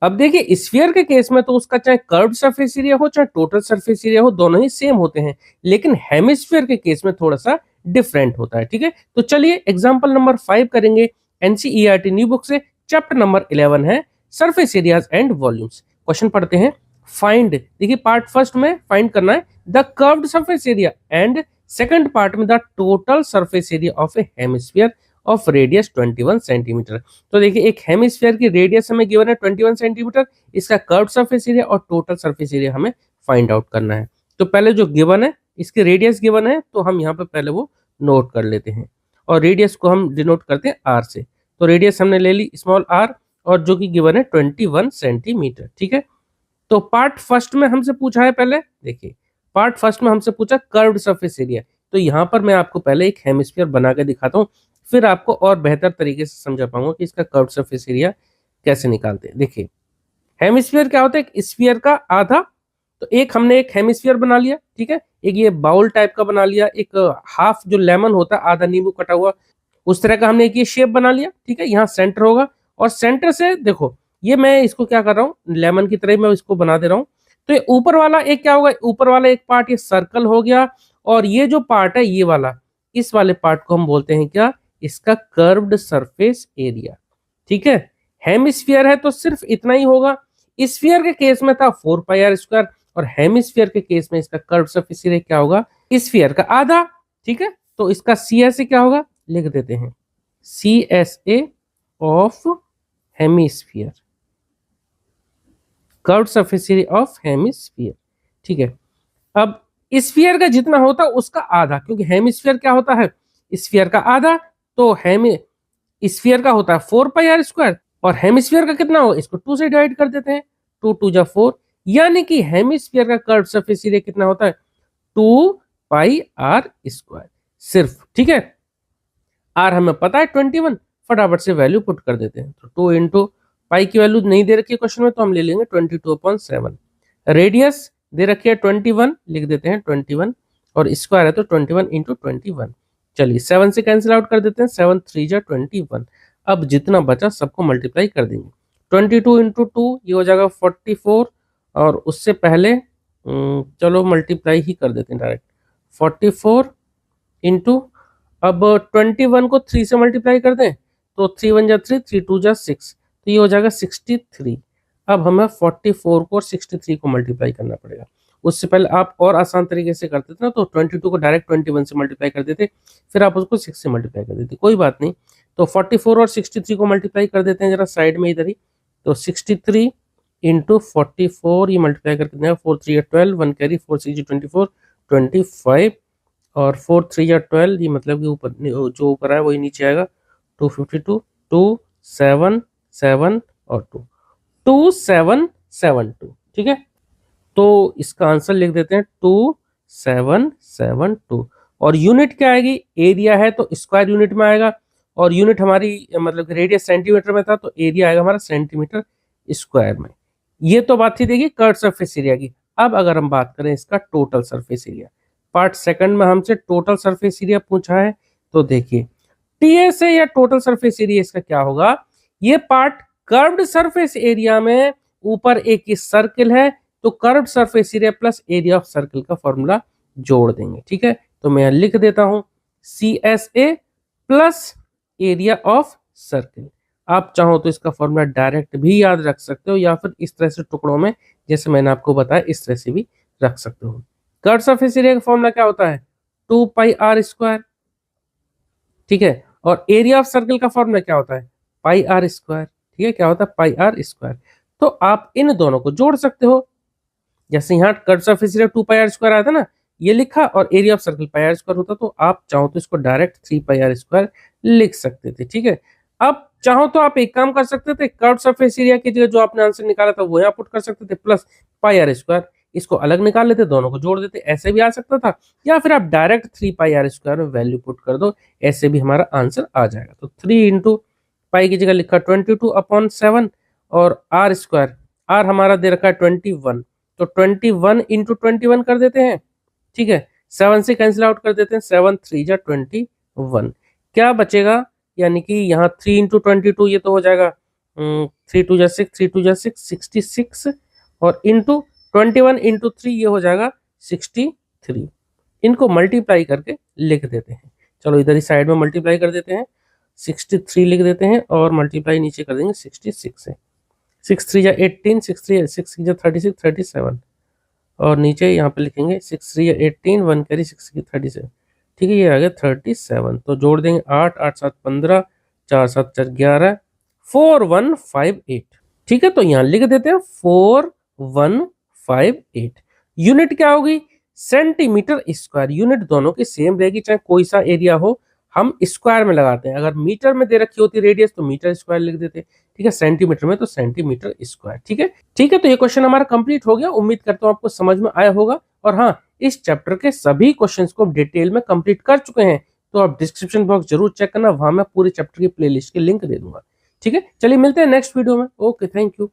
अब देखिए स्फीयर के केस में तो उसका चाहे कर्व्ड सरफेस एरिया हो चाहे टोटल सरफेस एरिया हो, दोनों ही सेम होते हैं, लेकिन हेमिस्फीयर के केस में थोड़ा सा डिफरेंट होता है। ठीक है, तो चलिए एग्जांपल नंबर 5 करेंगे एनसीईआरटी न्यू बुक से। चैप्टर नंबर 11 है surface areas and volumes. Question पढ़ते हैं। फाइंड, देखिए पार्ट फर्स्ट में फाइंड करना है the curved surface area and second part में the total surface area of a hemisphere of radius 21 centimetre. तो देखिए एक हेमिस्फीयर की रेडियस हमें गिवन है 21 सेंटीमीटर, इसका कर्व्ड सरफेस एरिया और टोटल सरफेस एरिया हमें फाइंड आउट करना है। तो पहले जो गिवन है, इसकी रेडियस गिवन है, तो हम यहाँ पे पहले वो नोट कर लेते हैं, और रेडियस को हम डिनोट करते हैं आर से। तो रेडियस हमने ले ली स्मॉल आर, और जो कि गिवन है 21 सेंटीमीटर। ठीक है, तो पार्ट फर्स्ट में हमसे पूछा है, पहले देखिए पार्ट फर्स्ट में हमसे पूछा कर्व्ड सरफेस एरिया। तो यहाँ पर मैं आपको पहले एक हेमिस्फीयर बना के दिखाता हूँ, फिर आपको और बेहतर तरीके से समझा पाऊंगा कि इसका कर्व्ड सरफेस एरिया कैसे निकालते हैं। देखिए हेमिस्फीयर क्या होता है, एक स्फीयर का आधा। तो एक हमने एक हेमिस्फीयर बना लिया, ठीक है, एक ये बाउल टाइप का बना लिया, एक हाफ जो लेमन होता है आधा नींबू कटा हुआ, उस तरह का हमने एक ये शेप बना लिया। ठीक है, यहाँ सेंटर होगा, और सेंटर से देखो ये मैं इसको क्या कर रहा हूँ, लेमन की तरह मैं इसको बना दे रहा हूँ। तो ये ऊपर वाला एक क्या होगा, ऊपर वाला एक पार्ट ये सर्कल हो गया, और ये जो पार्ट है ये वाला, इस वाले पार्ट को हम बोलते हैं क्या, इसका कर्व्ड सरफेस एरिया। ठीक है, हेमिस्फीयर है तो सिर्फ इतना ही होगा। स्फीयर के केस में था 4 पाई आर स्क्वायर, और हेमिस्फीयर के केस में इसका कर्व्ड सरफेस एरिया क्या होगा, स्फीयर का आधा। ठीक है, तो इसका सी एस ए क्या होगा, लिख देते हैं C S A of hemisphere, curved surface area of hemisphere. ठीक है, अब स्फीयर का जितना होता है उसका आधा, क्योंकि हेमिस्फीयर क्या होता है, स्फीयर का आधा। तो हेमी स्फीयर का होता है 4 पाई आर स्क्वायर, और हेमिस्फीयर का कितना हो, इसको 2 से डिवाइड कर देते हैं, 2 2 जा 4, यानी कि हेमिस्फीयर का कर्व सरफेस एरिया कितना होता है, 2 पाई आर स्क्वायर सिर्फ। ठीक है, आर हमें पता है 21, फटाफट से वैल्यू पुट कर देते हैं। तो 2 इंटू पाई की वैल्यू नहीं दे रखी है क्वेश्चन में, तो हम ले लेंगे 22/7। रेडियस दे रखी है 21, लिख देते हैं 21, और स्क्वायर है तो 21 इंटू 21। चलिए 7 से कैंसिल आउट कर देते हैं, 7 3 जा 21। अब जितना बचा सबको मल्टीप्लाई कर देंगे, 22 इंटू 2 ये हो जाएगा 44, और उससे पहले चलो मल्टीप्लाई ही कर देते हैं डायरेक्ट, 44 इंटू, अब 21 को 3 से मल्टीप्लाई कर दें, तो 3 1 जा 3, 3 2 जा 6, तो ये हो जाएगा 63। अब हमें 44 को और 63 को मल्टीप्लाई करना पड़ेगा। उससे पहले आप और आसान तरीके से करते थे ना, तो 22 को डायरेक्ट 21 से मल्टीप्लाई कर देते, फिर आप उसको 6 से मल्टीप्लाई कर देते, कोई बात नहीं। तो 44 और 63 को मल्टीप्लाई कर देते हैं जरा साइड में इधर ही। तो 63 इंटू 44, ये मल्टीप्लाई करके देना, 4 3 12, 1 कैरी, 4 6 24, 25, और 4 3 या 12, ये मतलब कि ऊपर जो ऊपर है वही नीचे आएगा, 252, 2 7 7 और 2 2 7 7 2। ठीक है, तो इसका आंसर लिख देते हैं 2772। और यूनिट क्या आएगी, एरिया है तो स्क्वायर यूनिट में आएगा, और यूनिट हमारी मतलब रेडियस सेंटीमीटर में था, तो एरिया आएगा हमारा सेंटीमीटर स्क्वायर में। ये तो बात थी देखिए कर्व सरफेस एरिया की। अब अगर हम बात करें इसका total surface area, part second में हमसे टोटल सरफेस एरिया पूछा है। तो देखिए टीएसए या टोटल सरफेस एरिया इसका क्या होगा, ये पार्ट कर्व्ड सरफेस एरिया में ऊपर एक सर्किल है, तो curved surface area plus area of circle का फॉर्मूला जोड़ देंगे। ठीक है, तो मैं लिख देता हूं C S A plus area of circle. आप चाहो तो इसका फॉर्मूला डायरेक्ट भी याद रख सकते हो, या फिर इस तरह से टुकड़ों में जैसे मैंने आपको बताया इस तरह से भी रख सकते हो। कर्व सरफेस एरिया का फॉर्मूला क्या होता है, 2 पाई आर स्क्वायर। ठीक है, और एरिया ऑफ सर्किल का फॉर्मूला क्या होता है, पाई आर स्क्वायर। ठीक है, क्या होता है, पाई आर स्क्वायर। तो आप इन दोनों को जोड़ सकते हो, जैसे यहाँ curve surface area 2 pi R square आया था ना, ये लिखा, और area of circle pi R square होता, तो आप चाहो तो इसको डायरेक्ट 3 पाई आर स्क्वायर लिख सकते थे। ठीक है, अब चाहो तो आप एक काम कर सकते थे, कर्व सरफेस एरिया की जगह जो आपने आंसर निकाला था वो यहाँ पुट कर सकते थे, प्लस पाई आर स्क्वायर, इसको अलग निकाल लेते, दोनों को जोड़ देते, ऐसे भी आ सकता था। या फिर आप डायरेक्ट 3 पाई आर स्क्वायर में वैल्यू पुट कर दो, ऐसे भी हमारा आंसर आ जाएगा। तो 3 इंटू पाई की जगह लिखा 22/7, और आर स्क्वायर, आर हमारा दे रखा है 21, तो 21 इंटू 21 कर देते हैं। ठीक है, 7 से कैंसिल आउट कर देते हैं, 7 3 जा 21, क्या बचेगा, यानी कि यहाँ 3 इंटू 22, ये तो हो जाएगा 3 2 जा 6, 3 2 जा 6, 66 और इंटू 21 इंटू 3 ये हो जाएगा 63। इनको मल्टीप्लाई करके लिख देते हैं। चलो इधर ही साइड में मल्टीप्लाई कर देते हैं, 63 लिख देते हैं और मल्टीप्लाई नीचे कर देंगे 66 से। 6 3 जा 18, 6 3 6 जा 36, 37 और नीचे यहाँ पे लिखेंगे 6 3 जा 18, 1 कैरी 6 की 37। ठीक है, ये आ गया 37। तो जोड़ देंगे 8 8 7 15, 4 7 4 11, 4158। ठीक है, तो यहाँ लिख देते हैं 4158। यूनिट क्या होगी? Centimetre square. यूनिट दोनों की सेम रहेगी, चाहे कोई सा एरिया हो, हम स्क्वायर में लगाते हैं। अगर मीटर में दे रखी होती रेडियस तो मीटर स्क्वायर लिख देते। ठीक है, सेंटीमीटर में तो सेंटीमीटर स्क्वायर। ठीक है, ठीक है, तो ये क्वेश्चन हमारा कंप्लीट हो गया। उम्मीद करता हूँ आपको समझ में आया होगा। और हाँ, इस चैप्टर के सभी क्वेश्चंस को डिटेल में कंप्लीट कर चुके हैं, तो आप डिस्क्रिप्शन बॉक्स जरूर चेक करना, वहां मैं पूरे चैप्टर की प्लेलिस्ट की लिंक दे दूंगा। ठीक है, चलिए मिलते हैं नेक्स्ट वीडियो में। Okay, thank you.